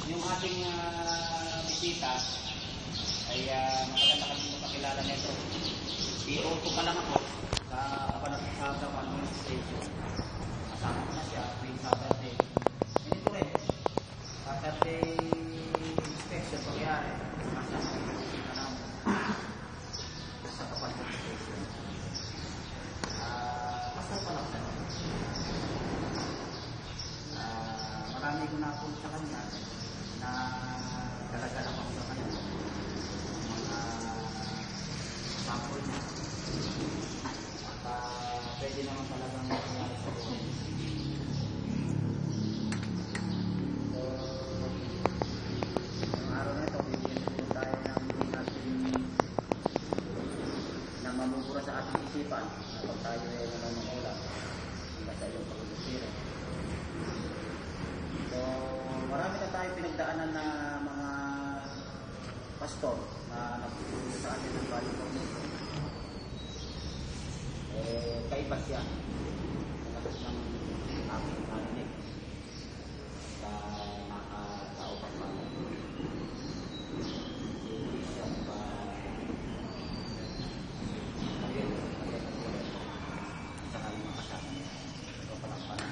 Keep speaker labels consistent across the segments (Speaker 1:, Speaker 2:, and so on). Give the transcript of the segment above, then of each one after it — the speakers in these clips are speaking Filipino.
Speaker 1: yung ating bisita ay matagal na kami kakilala nito. Iuto pa lang ako sa Kapanag Station. Kasama ko na siya tuwing Saturday. Ganito rin. Saturday inspection pangyari. Masama yung bisita namin sa Kapanag Station. Pasal pa lang siya. Marami ko napunta sa kanya na dala-dala ko sa kanya mga sample niya at pwede naman talagang mangyari sa buhay. So yung araw na ito bibigyan po tayo ng hindi natin na mamumura sa ating isipan kapag tayo ay namamangula hanggang sa iyong pag-usira. So, marami na tayo pinagdaanan na mga pastor na nagtutulong sa atin ng value formation. Kaiba siya sa lahat ng aking narinig sa nakatao pa pa. Hindi siya pa sa kanyang mga kasama niya. So, palakpakan.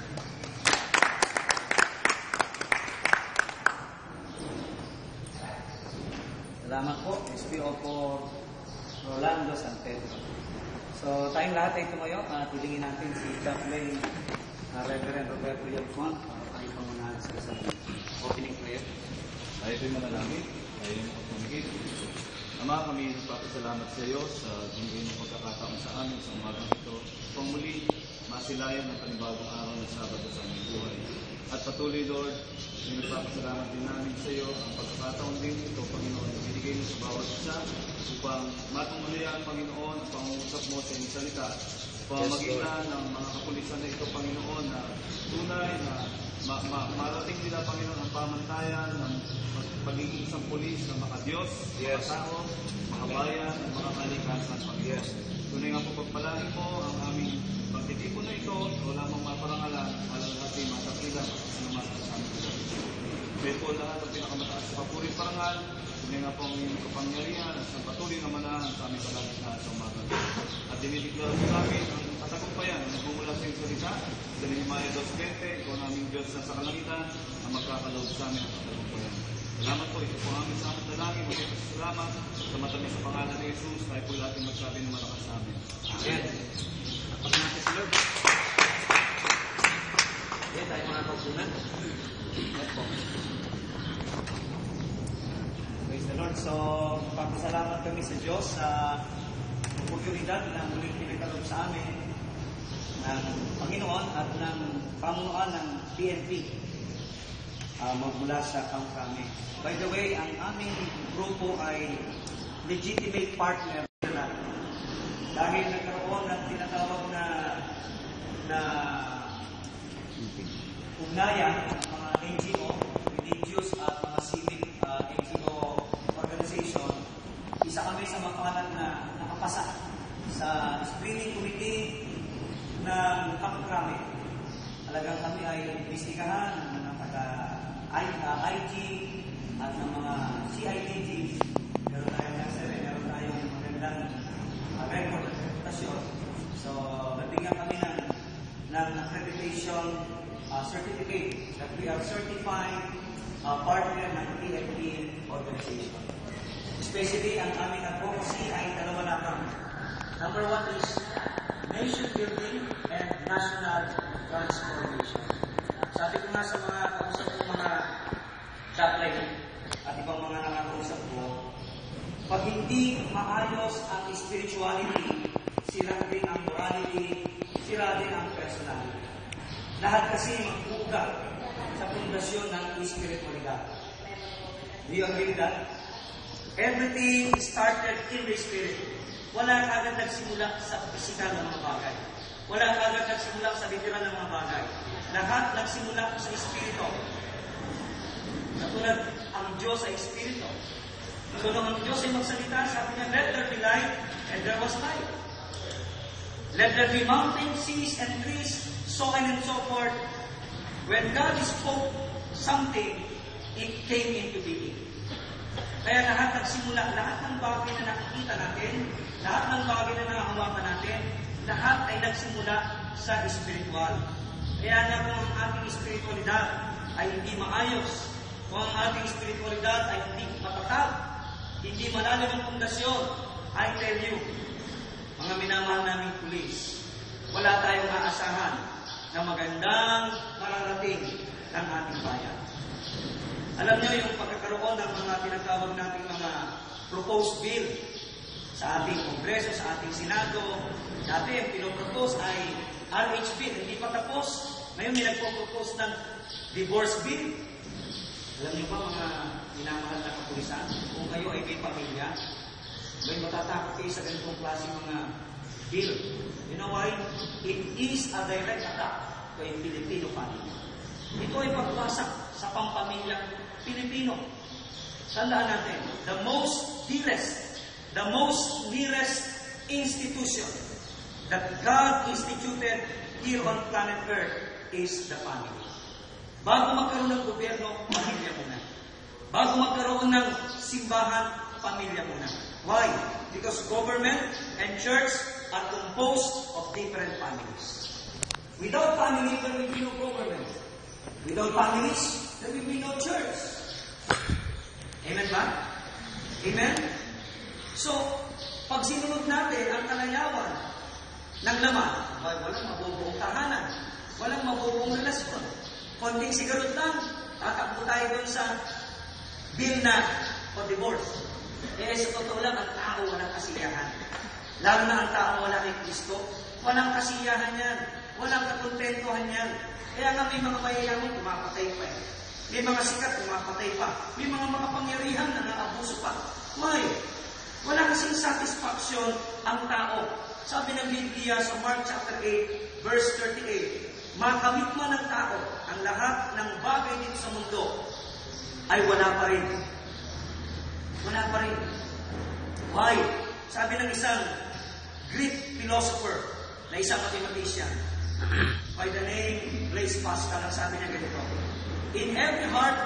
Speaker 1: Salamat po, SPO po Rolando San Pedro. So, tayong lahat ay tumayo at hilingin natin si Chaplain Reverend Roberto Yalcon para tayo pangunahan sa isang opening prayer.
Speaker 2: Tayo po'y manalangin, tayo yung pagpumigil. Ama, kami nagpapasalamat sa iyo sa ginigay ng pagkakataon sa amin sa umagang ito. Upang muli, masilayan ng panibagong araw ng Sabado sa aming buhay. At patuloy, Lord, nagpapasalamat din namin sa iyo ang pagkakataon din ito, Panginoon, na binigay mo sa bawat isa upang matunghayan, Panginoon, ang pangungusap mo sa iyong salita. Pamagitan ng mga kapulisan na ito, Panginoon, na tunay na marating nila, Panginoon, ang pamantayan ng pagiging isang pulis na makadiyos, mga tao, mga bayan, at mga kalikasan, Panginoon. Tunay nga po pagpalain mo ang aming pagtitipon na ito, wala mong maparangalan, alam natin masakilang at salamat sa aming pagkakas. Pwede po lahat ang pinakamataas sa papurit parangal, tunay nga po ang iyong kapangyarihan at sa patuloy na manahan sa aming palagay na sa umaga. At dinideklara sa amin ang katagumpayan na nagmumula sa iyong salita, sa Nehemiah 2:20, ikaw naming Diyos na sa kalangitan, ang magkakaloob sa amin ang katagumpayan. Salamat po, ito po ang aming samot na langit. Salamat sa matamis sa pangalan ni Jesus, tayo po natin magsabi ng malakas sa amin.
Speaker 1: Amen. Napagin natin si Lord. Okay, tayo mga kausunan. Amen po. Praise the Lord. So, magpapasalamat kami sa Diyos sa oportunidad na muling pinagkaloob sa amin ng Panginoon at ng pamunuan ng PNP magmula sa Kamkrame. By the way, ang aming grupo ay legitimate partner na dahil nagkaroon ng tinatawag na ugnayan ng mga NGO, religious at mga civic NGO organization. Isa kami sa makalat na nakapasa sa screening committee ng Kamkrame. Talagang kami ay investigahan ng mga IG at ng mga CIDG. Meron tayong magandang record of reputasyon. So, nabigyan kami ng accreditation certificate that we are certified partner ng PNP organization. Especially, ang aming advocacy ay dalawa lamang. Number 1 is nation building and national transformation. Sabi ko nga sa mga kausap ko, mga chaplain at ibang mga nakakausap ko, pag hindi maayos ang spirituality, sira din ang morality, sira din ang personality. Lahat kasi magbuga sa pundasyon ng spiritualidad. Do you agree with that? Everything started in the spirit. Wala kagad nagsimula sa pisikal ng mga bagay. Wala kagad nagsimula sa literal ng mga bagay. Lahat nagsimula sa Espiritu. Katulad ang Diyos ay Espiritu. So nung ang Diyos ay magsalita, sabi niya, let there be light, and there was light. Let there be mountains, seas, and trees, so on and so forth. When God spoke something,
Speaker 3: it came into being. Kaya lahat nagsimula, lahat ng bagay na nakikita natin, lahat ng bagay na nakahawakan natin, lahat ay nagsimula sa spiritual. Kaya na kung ang ating spiritualidad ay hindi maayos, kung ang ating spiritualidad ay hindi matatag, hindi malalim ang pundasyon, I tell you, mga minamahal naming pulis, wala tayong aasahan na magandang mararating ng ating bayan. Alam niyo yung pagkakaroon ng mga tinatawag nating mga proposed bill sa ating Kongreso, sa ating Senado. Dati ang pinopropose ay RH bill, hindi pa tapos. Ngayon may nagpo-propose ng divorce bill. Alam niyo ba mga minamahal na kapulisan, kung kayo ay may pamilya, may matatakot kayo sa ganitong klase mga bill. You know why? It is a direct attack to a Filipino family. Ito ay pagwasak sa pampamilyang Pilipino. Tandaan natin, the most nearest institution that God instituted here on planet Earth is the family. Bago magkaroon ng gobyerno, pamilya muna. Bago magkaroon ng simbahan, pamilya muna. Why? Because government and church are composed of different families. Without family, there will be no government. Without families, there will be no church. Amen ba? Amen? So, pag sinunod natin ang kalayawan ng laman, walang mabubuong tahanan, walang mabubuong relasyon. Konting sigarot lang, tatakbo tayo dun sa bill na o divorce. Sa totoo lang, ang tao walang kasiyahan. Lalo na ang tao wala kay Kristo, walang kasiyahan yan, walang kakontentuhan yan. Kaya nga may mga mayayaman, kumapatay pa eh. May mga sikat, kumapatay pa. May mga makapangyarihan na naabuso pa. Why? Wala kasing satisfaction ang tao. Sabi ng Biblia sa Mark chapter 8, verse 38, makamit man ng tao ang lahat ng bagay dito sa mundo, ay wala pa rin. Wala pa rin. Why? Sabi ng isang Greek philosopher na isang mathematician by the name Blaise Pascal, ang sabi niya ganito, in every heart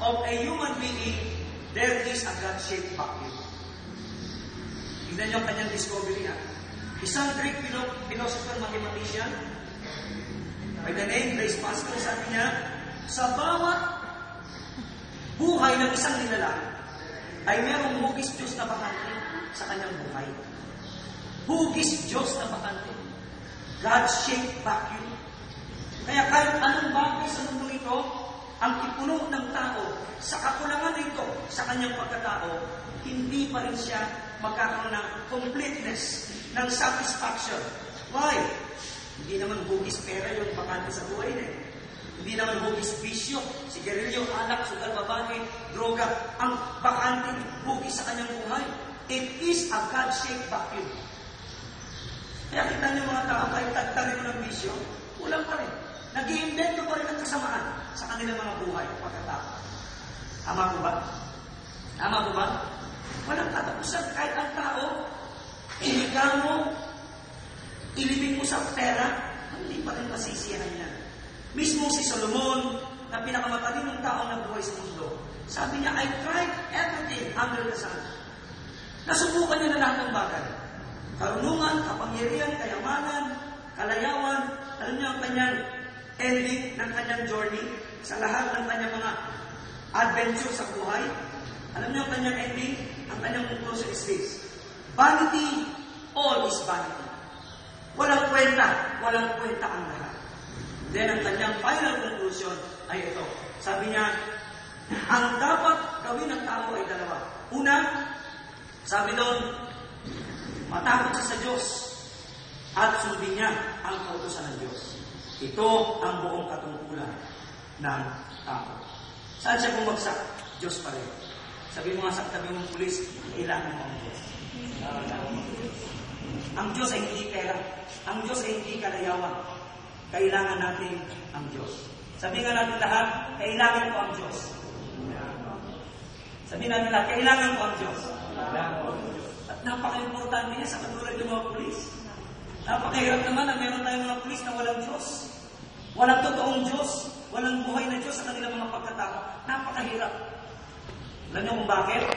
Speaker 3: of a human being, there is a God-shaped vacuum. Tignan niyo ang kanyang discovery niya. Isang Greek philosopher mathematician by the name Blaise Pascal, sabi niya, sa bawat buhay ng isang nilalang ay merong hugis Diyos na bakante sa kanyang buhay. Hugis Diyos na bakante. God-shaped vacuum. Kaya kahit anong bagay sa mundo ito, ang ipuno ng tao, sa kakulangan nito, sa kanyang pagkatao, hindi pa rin siya magkakaroon ng completeness, ng satisfaction. Why? Hindi naman hugis pera yung bakante sa buhay na eh. Hindi naman hugis bisyo, sigarilyo, alak, sugal, babae, droga. Ang bakante, hugis sa kanyang buhay. It is a God-shaped vacuum. Kaya kita niyo mga tao, kahit tagtarin mo ng bisyo, kulang pa rin. Nag-iimbento pa rin ang kasamaan sa kanilang mga buhay o pagkatao. Tama ko ba? Tama ko ba? Walang katapusan. Kahit ang tao, iligaw mo, ilibing mo sa pera, hindi pa rin masisiyahan niya. Mismo si Solomon, na pinakamatalinong tao na buhay sa mundo, sabi niya, I tried everything under the sun. Nasubukan niya na lahat ng bagay. Karunungan, kapangyarihan, kayamanan, kalayawan, alam niyo ang kanyang ending ng kanyang journey sa lahat ng kanyang mga adventure sa buhay. Alam niyo ang kanyang ending, ang kanyang conclusion is this: vanity, all is vanity. Walang kwenta ang lahat. Then ang kanyang final conclusion ay ito. Sabi niya, ang dapat gawin ng tao ay dalawa. Una, sabi doon, matakot siya sa Diyos at sundin niya ang kautusan ng Diyos. Ito ang buong katungkulan ng tao. Saan siya bumagsak? Diyos pa rin. Sabi mo nga sa tabi mong pulis, kailangan mo ang Diyos. Ang Diyos ay hindi pera. Ang Diyos ay hindi kalayawan. Kailangan natin ang Diyos. Sabi nga natin lahat, kailangan ko ang Diyos. Sabi natin lahat, kailangan ko ang Diyos. At napaka-importante niya sa katulad ng mga pulis. Napakahirap naman na meron tayong mga pulis na walang Diyos. Walang totoong Diyos. Walang buhay na Diyos sa kanilang mga pagkatao. napakahirap. Alam niyo kung bakit?